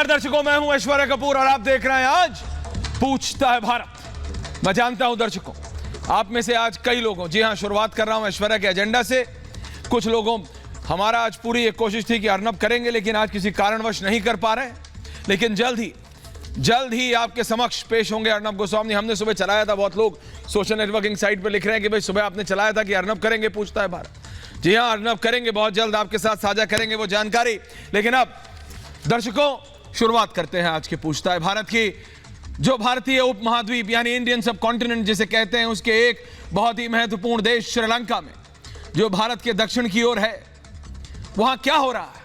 नमस्कार दर्शकों, मैं हूं ऐश्वर्या कपूर और आप देख रहे हैं आज पूछता है भारत। मैं जानता हूं दर्शकों, आप में से आज कई लोगों, जी हां, शुरुआत कर रहा हूं ऐश्वर्या के एजेंडा से। कुछ लोगों, हमारा आज पूरी एक कोशिश थी कि अर्नब करेंगे, लेकिन आज किसी कारणवश नहीं कर पा रहे। लेकिन जल्द ही आपके समक्ष पेश होंगे अर्नब गोस्वामी। हमने सुबह चलाया था, बहुत लोग सोशल नेटवर्किंग साइट पर लिख रहे हैं कि भाई सुबह आपने चलाया था कि अर्नब करेंगे पूछता है भारत। जी हां, अर्नब करेंगे, बहुत जल्द आपके साथ साझा करेंगे वो जानकारी। लेकिन अब दर्शकों, शुरुआत करते हैं आज के पूछता है भारत की। जो भारतीय उपमहाद्वीप यानी इंडियन सब कॉन्टिनेंट जिसे कहते हैं, उसके एक बहुत ही महत्वपूर्ण देश श्रीलंका में, जो भारत के दक्षिण की ओर है, वहां क्या हो रहा है?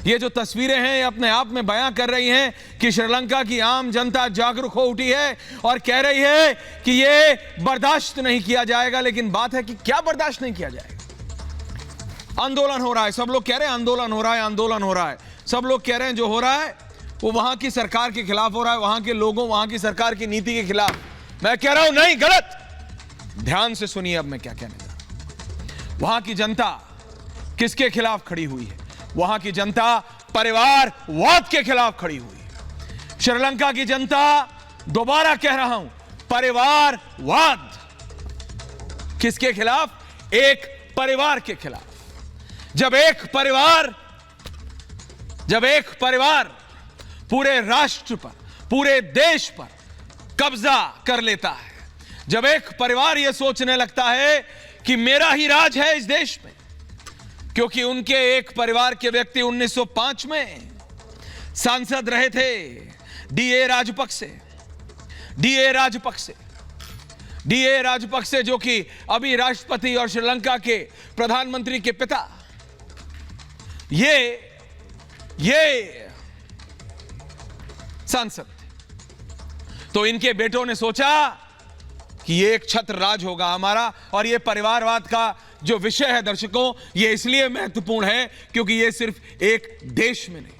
ये जो तस्वीरें हैं ये अपने आप में बयां कर रही हैं कि श्रीलंका की आम जनता जागरूक हो उठी है और कह रही है कि ये बर्दाश्त नहीं किया जाएगा। लेकिन बात है कि क्या बर्दाश्त नहीं किया जाएगा? आंदोलन हो रहा है, सब लोग कह रहे हैं आंदोलन हो रहा है, आंदोलन हो रहा है। सब लोग कह रहे हैं जो हो रहा है वो वहां की सरकार के खिलाफ हो रहा है, वहां के लोगों, वहां की सरकार की नीति के खिलाफ। मैं कह रहा हूं नहीं, गलत। ध्यान से सुनिए अब मैं क्या कहने जा रहा हूं। वहां की जनता किसके खिलाफ खड़ी हुई है? वहां की जनता परिवारवाद के खिलाफ खड़ी हुई है। श्रीलंका की जनता, दोबारा कह रहा हूं, परिवारवाद। किसके खिलाफ? एक परिवार के खिलाफ। जब एक परिवार पूरे राष्ट्र पर, पूरे देश पर कब्जा कर लेता है, जब एक परिवार यह सोचने लगता है कि मेरा ही राज है इस देश में, क्योंकि उनके एक परिवार के व्यक्ति 1905 में सांसद रहे थे, डीए राजपक्से, जो कि अभी राष्ट्रपति और श्रीलंका के प्रधानमंत्री के पिता, ये सांसद थे। तो इनके बेटों ने सोचा कि ये एक छत्र राज होगा हमारा। और ये परिवारवाद का जो विषय है दर्शकों, ये इसलिए महत्वपूर्ण है क्योंकि ये सिर्फ एक देश में नहीं,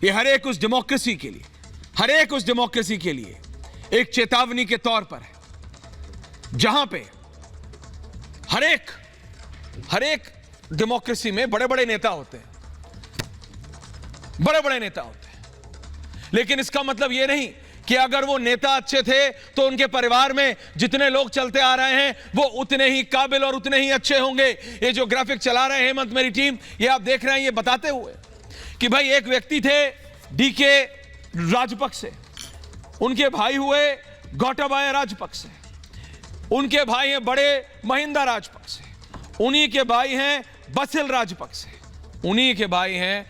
ये हर एक उस डेमोक्रेसी के लिए एक चेतावनी के तौर पर है, जहां पे हर एक डेमोक्रेसी में बड़े बड़े नेता होते हैं, लेकिन इसका मतलब यह नहीं कि अगर वो नेता अच्छे थे तो उनके परिवार में जितने लोग चलते आ रहे हैं वो उतने ही काबिल और उतने ही अच्छे होंगे। ये जो ग्राफिक चला रहे हैं हेमंत, मेरी टीम, ये आप देख रहे हैं, ये बताते हुए कि भाई एक व्यक्ति थे डीके राजपक्से, उनके भाई हुए गोटाबाया राजपक्से, उनके भाई हैं बड़े महिंदा राजपक्से, उन्हीं के भाई हैं बसिल राजपक्से, उन्हीं के भाई हैं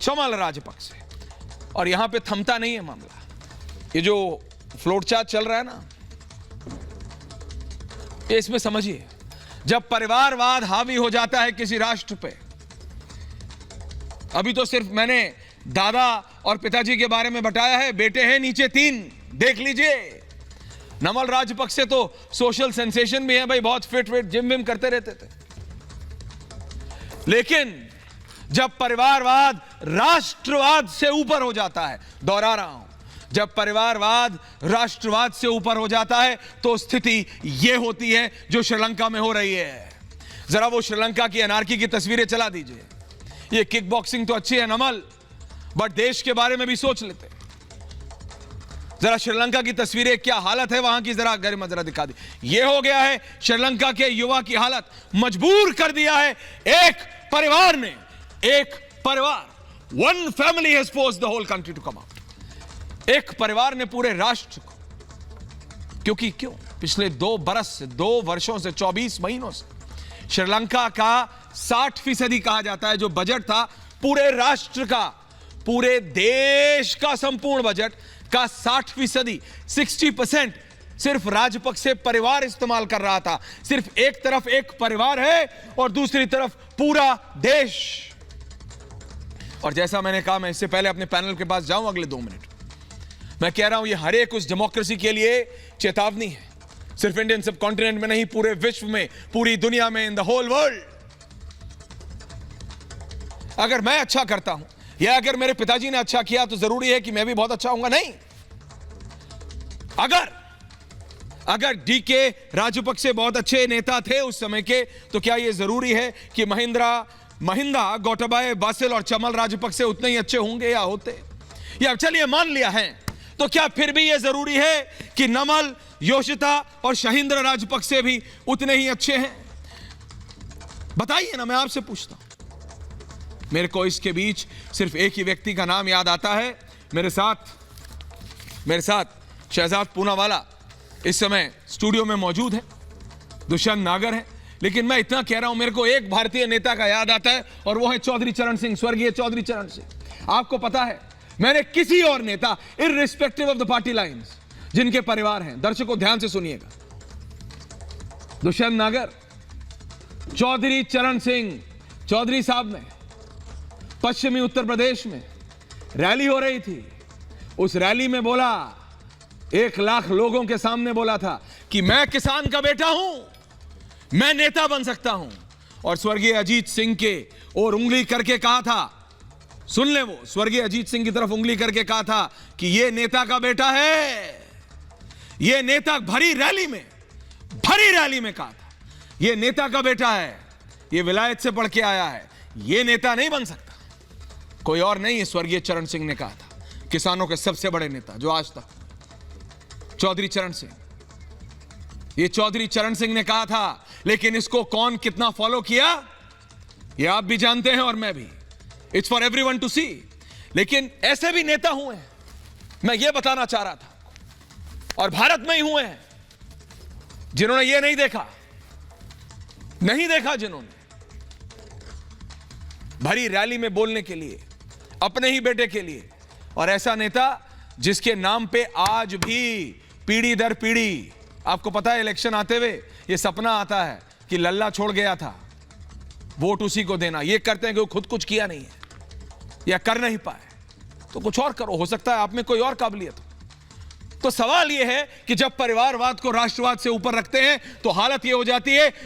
चमल राजपक्से। और यहां पे थमता नहीं है मामला। ये जो फ्लोट चार्ट चल रहा है ना, ये इसमें समझिए, जब परिवारवाद हावी हो जाता है किसी राष्ट्र पे, अभी तो सिर्फ मैंने दादा और पिताजी के बारे में बताया है, बेटे हैं नीचे 3, देख लीजिए। नमल राजपक्से तो सोशल सेंसेशन भी है भाई, बहुत फिट जिम विम करते रहते थे। लेकिन जब परिवारवाद राष्ट्रवाद से ऊपर हो जाता है, दोहरा रहा हूं, जब परिवारवाद राष्ट्रवाद से ऊपर हो जाता है तो स्थिति यह होती है जो श्रीलंका में हो रही है। जरा वो श्रीलंका की अनार्की की तस्वीरें चला दीजिए। ये किक बॉक्सिंग तो अच्छी है नमल, बट देश के बारे में भी सोच लेते। जरा श्रीलंका की तस्वीरें, क्या हालत है वहां की, जरा गरिमा जरा दिखा दी। ये हो गया है श्रीलंका के युवा की हालत। मजबूर कर दिया है एक परिवार, one family has forced the whole country to come out. एक परिवार ने पूरे राष्ट्र को, क्यों पिछले 2 वर्षों से, 24 महीनों से श्रीलंका का 60% कहा जाता है जो बजट था पूरे राष्ट्र का, पूरे देश का संपूर्ण बजट का 60% सिर्फ राजपक्से परिवार इस्तेमाल कर रहा था। सिर्फ एक तरफ एक परिवार है और दूसरी तरफ पूरा देश। और जैसा मैंने कहा, मैं इससे पहले अपने पैनल के पास जाऊं अगले 2 मिनट, मैं कह रहा हूं ये हर एक उस डेमोक्रेसी के लिए चेतावनी है, सिर्फ इंडियन सब कॉन्टिनेंट में नहीं, पूरे विश्व में, पूरी दुनिया में, इन द होल वर्ल्ड। अगर मैं अच्छा करता हूं या अगर मेरे पिताजी ने अच्छा किया तो जरूरी है कि मैं भी बहुत अच्छा होऊंगा? नहीं। अगर डीके राजपक्से बहुत अच्छे नेता थे उस समय के, तो क्या यह जरूरी है कि महिंद्रा महिंदा, गोटाबाया, बासिल और चमल राजपक्षे उतने ही अच्छे होंगे या होते, या चलिए मान लिया है, तो क्या फिर भी यह जरूरी है कि नमल, योशिता और शहींद्र राजपक्षे भी उतने ही अच्छे हैं? बताइए ना, मैं आपसे पूछता हूं। मेरे को इसके बीच सिर्फ एक ही व्यक्ति का नाम याद आता है। मेरे साथ शहजाद पूनावाला इस समय स्टूडियो में मौजूद है, दुष्यंत नागर है, लेकिन मैं इतना कह रहा हूं, मेरे को एक भारतीय नेता का याद आता है और वो है चौधरी चरण सिंह, स्वर्गीय चौधरी चरण सिंह। आपको पता है, मैंने किसी और नेता, irrespective of the party lines, जिनके परिवार हैं, दर्शकों ध्यान से सुनिएगा, दुष्यंत नागर, चौधरी चरण सिंह चौधरी साहब ने पश्चिमी उत्तर प्रदेश में रैली हो रही थी, उस रैली में बोला, 1 लाख लोगों के सामने बोला था कि मैं किसान का बेटा हूं, मैं नेता बन सकता हूं। और स्वर्गीय अजीत सिंह के और उंगली करके कहा था, सुन ले, वो स्वर्गीय अजीत सिंह की तरफ उंगली करके कहा था कि यह नेता का बेटा है। यह नेता भरी रैली में कहा था, यह नेता का बेटा है, यह विलायत से पढ़ के आया है, यह नेता नहीं बन सकता, कोई और नहीं है। स्वर्गीय चरण सिंह ने कहा था, किसानों के सबसे बड़े नेता जो आज तक, चौधरी चरण सिंह, ये चौधरी चरण सिंह ने कहा था। लेकिन इसको कौन कितना फॉलो किया, ये आप भी जानते हैं और मैं भी, इट्स फॉर एवरीवन टू सी। लेकिन ऐसे भी नेता हुए हैं, मैं ये बताना चाह रहा था, और भारत में ही हुए हैं, जिन्होंने ये नहीं देखा, जिन्होंने भरी रैली में बोलने के लिए, अपने ही बेटे के लिए, और ऐसा नेता जिसके नाम पे आज भी पीढ़ी दर पीढ़ी, आपको पता है इलेक्शन आते हुए ये सपना आता है कि लल्ला छोड़ गया था, वोट उसी को देना। ये करते हैं कि वो खुद कुछ किया नहीं है या कर नहीं पाए, तो कुछ और करो, हो सकता है आप में कोई और काबिलियत हो। तो सवाल यह है कि जब परिवारवाद को राष्ट्रवाद से ऊपर रखते हैं तो हालत यह हो जाती है